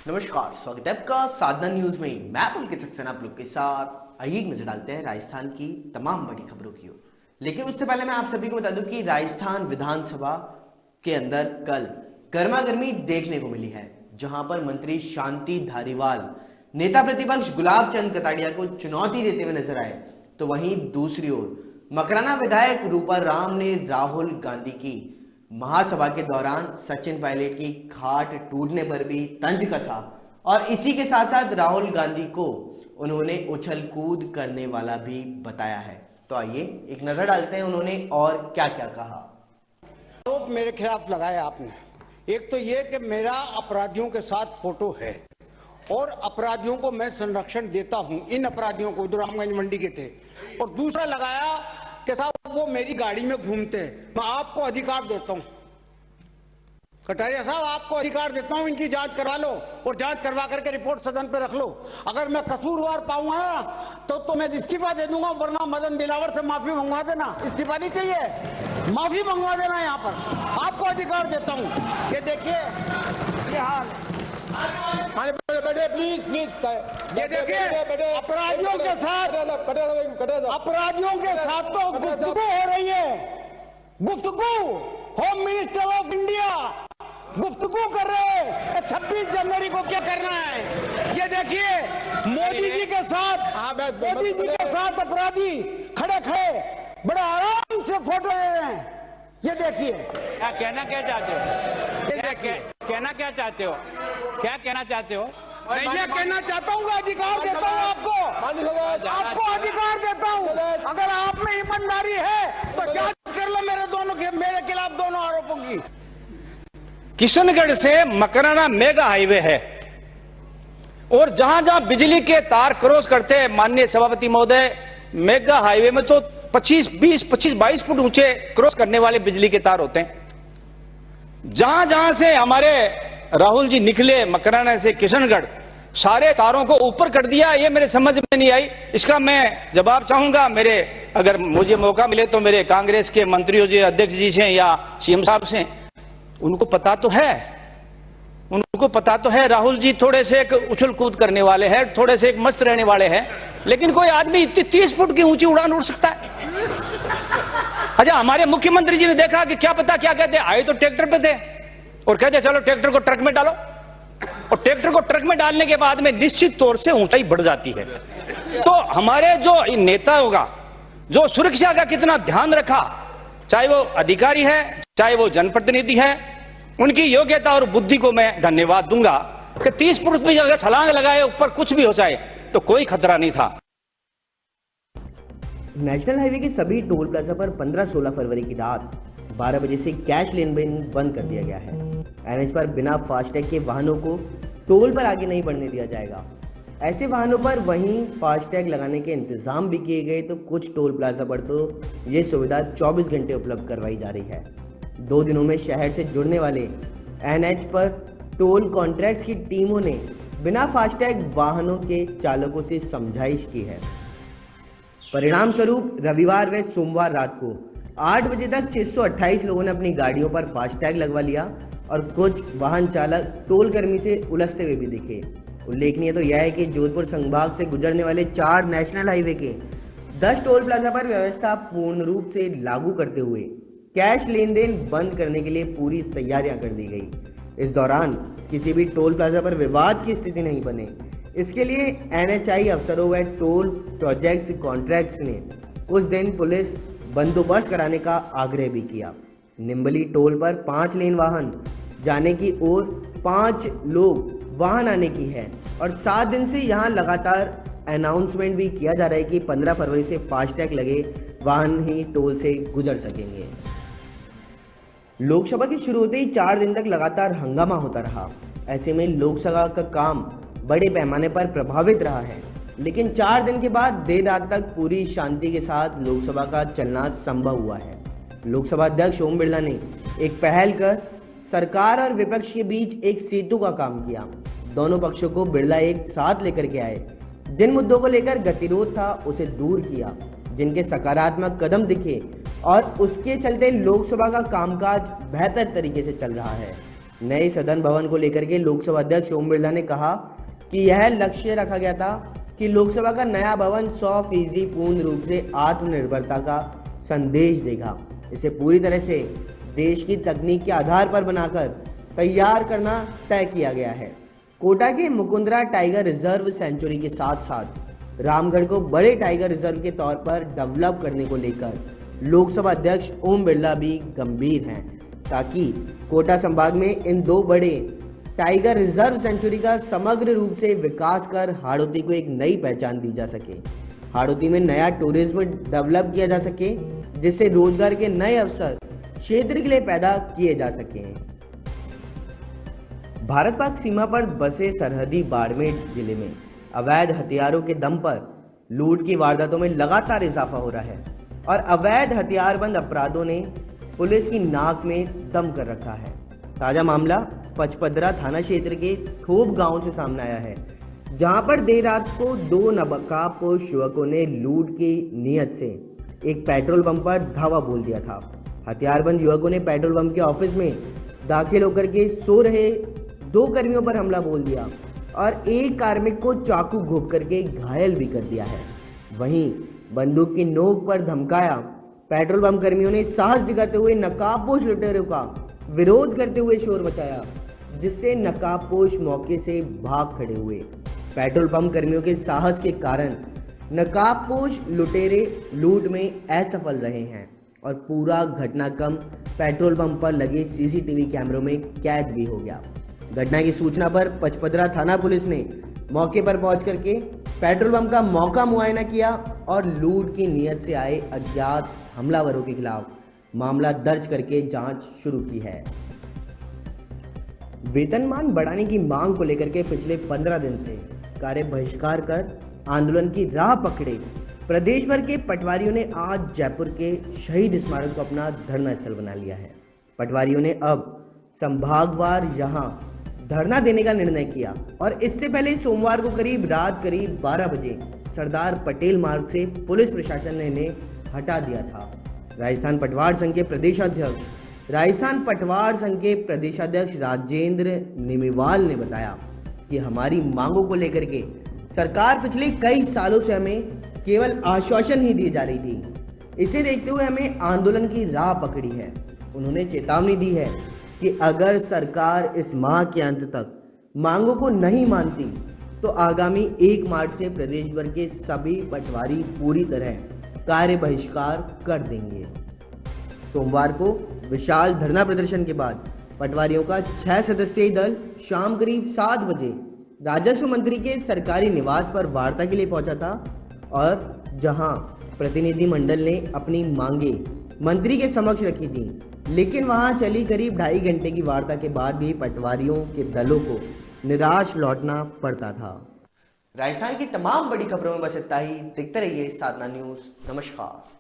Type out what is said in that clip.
नमस्कार, स्वागत है आपका साधना न्यूज में। मैं पुलकित सक्सेना आप लोग के साथ। आइए एक नजर डालते हैं राजस्थान की तमाम बड़ी खबरों की ओर। लेकिन उससे पहले मैं आप सभी को बता दूं कि राजस्थान विधानसभा के अंदर कल गर्मा गर्मी देखने को मिली है, जहां पर मंत्री शांति धारीवाल नेता प्रतिपक्ष गुलाब चंद कटारिया को चुनौती देते हुए नजर आए, तो वहीं दूसरी ओर मकराना विधायक रूपा राम ने राहुल गांधी की महासभा के दौरान सचिन पायलट की खाट टूटने पर भी तंज कसा और इसी के साथ साथ राहुल गांधी को उन्होंने उछल कूद करने वाला भी बताया है। तो आइए एक नजर डालते हैं उन्होंने और क्या क्या कहा। आरोप मेरे खिलाफ लगाया आपने, एक तो ये कि मेरा अपराधियों के साथ फोटो है और अपराधियों को मैं संरक्षण देता हूं, इन अपराधियों को जो रामगंज मंडी के थे, और दूसरा लगाया कि साहब वो मेरी गाड़ी में घूमते हैं। मैं आपको अधिकार देता हूं कटारिया साहब, आपको अधिकार देता हूं, इनकी जांच करवा लो और जांच करवा करके रिपोर्ट सदन पे रख लो। अगर मैं कसूरवार पाऊंगा ना तो मैं इस्तीफा दे दूंगा, वरना मदन दिलावर से माफी मंगवा देना। इस्तीफा नहीं चाहिए, माफी मंगवा देना। यहाँ पर आपको अधिकार देता हूं। ये देखिए ये हाल प्लीज ये देखिए, अपराधियों के साथ तो गुफ्तगू हो रही है। गुफ्तगू होम मिनिस्टर ऑफ इंडिया गुफ्तगू कर रहे हैं 26 जनवरी को क्या करना है। ये देखिए मोदी जी के साथ अपराधी खड़े खड़े बड़े आराम से फोटो ले रहे हैं। ये देखिए क्या कहना क्या चाहते हो, ये देखिए कहना क्या चाहते हो, क्या कहना चाहते हो। मैं ये कहना चाहता हूँ, अधिकार देता हूँ आपको अधिकार देता हूँ। अगर आप में ईमानदारी है तो जांच कर लो मेरे खिलाफ दोनों आरोपों की। किशनगढ़ से मकराना मेगा हाईवे है और जहां जहां बिजली के तार क्रॉस करते हैं माननीय सभापति महोदय, मेगा हाईवे में तो 25-22 फुट ऊंचे क्रॉस करने वाले बिजली के तार होते हैं। जहां जहां से हमारे राहुल जी निकले मकराना से किशनगढ़, सारे तारों को ऊपर कर दिया। ये मेरे समझ में नहीं आई, इसका मैं जवाब चाहूंगा। मेरे अगर मुझे मौका मिले तो मेरे कांग्रेस के मंत्रियों जी, अध्यक्ष जी से या सीएम साहब से, उनको पता तो है राहुल जी थोड़े से एक उछल कूद करने वाले हैं, थोड़े से एक मस्त रहने वाले हैं, लेकिन कोई आदमी इतनी 30 फुट की ऊंची उड़ान उड़ सकता है? अच्छा, हमारे मुख्यमंत्री जी ने देखा कि क्या पता क्या कहते, आए तो ट्रैक्टर पे थे और कहते चलो ट्रैक्टर को ट्रक में डालो, और ट्रैक्टर को ट्रक में डालने के बाद में निश्चित तौर से ऊंचाई बढ़ जाती है। तो हमारे जो नेता होगा, जो सुरक्षा का कितना ध्यान रखा, चाहे वो अधिकारी है चाहे वो जनप्रतिनिधि है, उनकी योग्यता और बुद्धि को मैं धन्यवाद दूंगा कि 30 फुट भी अगर छलांग लगाए ऊपर कुछ भी हो जाए तो कोई खतरा नहीं था। नेशनल हाईवे के सभी टोल प्लाजा पर 15-16 फरवरी की रात 12 बजे से कैश लेन देन बंद कर दिया गया है। एनएच पर बिना फास्टैग के वाहनों को टोल पर आगे नहीं बढ़ने दिया जाएगा। ऐसे वाहनों पर वहीं फास्टैग लगाने के इंतजाम भी किए गए, तो कुछ टोल प्लाजा पर तो ये सुविधा 24 घंटे उपलब्ध करवाई जा रही है। 2 दिनों में शहर से जुड़ने वाले एनएच पर टोल कॉन्ट्रैक्ट्स की टीमों ने बिना फास्टैग वाहनों के चालकों से समझाइश की है। परिणाम स्वरूप रविवार व सोमवार रात को 8 बजे तक 628 लोगों ने अपनी गाड़ियों पर फास्टैग लगवा लिया और कुछ वाहन चालक टोल कर्मी से उलझते हुए भी दिखे। उल्लेखनीय तो यह है कि जोधपुर संभाग से गुजरने वाले 4 नेशनल हाईवे के 10 टोल प्लाजा पर व्यवस्था पूर्ण रूप से लागू करते हुए कैश लेन देन बंद करने के लिए पूरी तैयारियां कर ली गई। इस दौरान किसी भी टोल प्लाजा पर विवाद की स्थिति नहीं बने, इसके लिए एनएचआई अफसरों व टोल प्रोजेक्ट्स कॉन्ट्रैक्ट्स ने कुछ दिन पुलिस बंदोबस्त कराने का आग्रह भी किया। निम्बली टोल पर 5 लेन वाहन जाने की ओर 5 लोग वाहन आने की है और 7 दिन से यहां लगातार अनाउंसमेंट भी किया जा रहा है कि 15 फरवरी से फास्टैग लगे वाहन ही टोल से गुजर सकेंगे। लोकसभा की शुरू होते ही 4 दिन तक लगातार हंगामा होता रहा। ऐसे में लोकसभा का काम बड़े पैमाने पर प्रभावित रहा है, लेकिन 4 दिन के बाद देर रात तक पूरी शांति के साथ लोकसभा का चलना संभव हुआ है। लोकसभा अध्यक्ष ओम बिरला ने एक पहल कर सरकार और विपक्ष के बीच एक सेतु का काम किया। दोनों पक्षों को बिरला एक साथ लेकर के आए, जिन मुद्दों को लेकर गतिरोध था उसे दूर किया, जिनके सकारात्मक कदम दिखे और उसके चलते लोकसभा का कामकाज बेहतर तरीके से चल रहा है। नए सदन भवन को लेकर के लोकसभा अध्यक्ष ओम बिरला ने कहा कि यह लक्ष्य रखा गया था कि लोकसभा का नया भवन 100% पूर्ण रूप से आत्मनिर्भरता का संदेश देगा। इसे पूरी तरह से देश की तकनीक के आधार पर बनाकर तैयार करना तय किया गया है। कोटा के मुकुंदरा टाइगर रिजर्व सेंचुरी के साथ साथ रामगढ़ को बड़े टाइगर रिजर्व के तौर पर डेवलप करने को लेकर लोकसभा अध्यक्ष ओम बिरला भी गंभीर हैं, ताकि कोटा संभाग में इन दो बड़े टाइगर रिजर्व सेंचुरी का समग्र रूप से विकास कर हाड़ौती को एक नई पहचान दी जा सके। हाड़ौती में नया टूरिज्म डेवलप किया जा सके, जिससे रोजगार के नए अवसर क्षेत्र के लिए पैदा किए जा सके। भारत पाक सीमा पर बसे सरहदी बाड़मेर जिले में अवैध हथियारों के दम पर लूट की वारदातों में लगातार इजाफा हो रहा है और अवैध हथियारबंद अपराधों ने पुलिस की नाक में दम कर रखा है। ताजा मामला पचपदरा थाना क्षेत्र के थोप गांव से सामने आया है, जहां पर देर रात को दो नकाबपोश युवकों ने लूट की नीयत से एक पेट्रोल पंप पर धावा बोल दिया था। हथियारबंद युवकों ने पेट्रोल पंप के ऑफिस में दाखिल होकर के सो रहे दो कर्मियों पर हमला बोल दिया और एक कार्मिक को चाकू घोंप करके घायल भी कर दिया है। वहीं बंदूक की नोक पर धमकाया। पेट्रोल पंप कर्मियों ने साहस दिखाते हुए नकाबपोश लुटेरों का विरोध करते हुए शोर मचाया, जिससे नकाबपोश मौके से भाग खड़े हुए। पेट्रोल पंप कर्मियों के साहस के कारण नकाबपोश लुटेरे लूट में असफल रहे हैं और पूरा घटनाक्रम पेट्रोल पंप पर लगे सीसीटीवी कैमरों में कैद भी हो गया। घटना की सूचना पर पचपदरा थाना पुलिस ने मौके पर पहुंच करके पेट्रोल पंप का मौका मुआयना किया और लूट की नीयत से आए अज्ञात हमलावरों के खिलाफ मामला दर्ज करके जांच शुरू की है। वेतनमान बढ़ाने की मांग को लेकर के पिछले 15 दिन से कार्य बहिष्कार कर आंदोलन की राह पकड़े प्रदेश भर के पटवारियों ने आज जयपुर के शहीद स्मारक को अपना धरना स्थल बना लिया है। पटवारियों ने अब संभागवार यहां धरना देने का निर्णय किया और इससे पहले सोमवार को करीब 12 बजे सरदार पटेल मार्ग से पुलिस प्रशासन ने इन्हें हटा दिया था। राजस्थान पटवार संघ के प्रदेशाध्यक्ष राजेंद्र निमीवाल ने बताया कि हमारी मांगों को लेकर के सरकार पिछले कई सालों से हमें केवल आश्वासन ही दी जा रही थी। इसे देखते हुए हमें आंदोलन की राह पकड़ी है। उन्होंने चेतावनी दी है कि अगर सरकार इस माह के अंत तक मांगों को नहीं मानती तो आगामी 1 मार्च से प्रदेश भर के सभी पटवारी पूरी तरह कार्य बहिष्कार कर देंगे। सोमवार को विशाल धरना प्रदर्शन के बाद पटवारियों का 6 सदस्यीय दल शाम करीब 7 बजे राजस्व मंत्री के सरकारी निवास पर वार्ता के लिए पहुंचा था और जहां प्रतिनिधि मंडल ने अपनी मांगे मंत्री के समक्ष रखी थी, लेकिन वहां चली करीब 2.5 घंटे की वार्ता के बाद भी पटवारियों के दलों को निराश लौटना पड़ता था। राजस्थान की तमाम बड़ी खबरों में बस इतना ही। देखते रहिए साधना न्यूज। नमस्कार।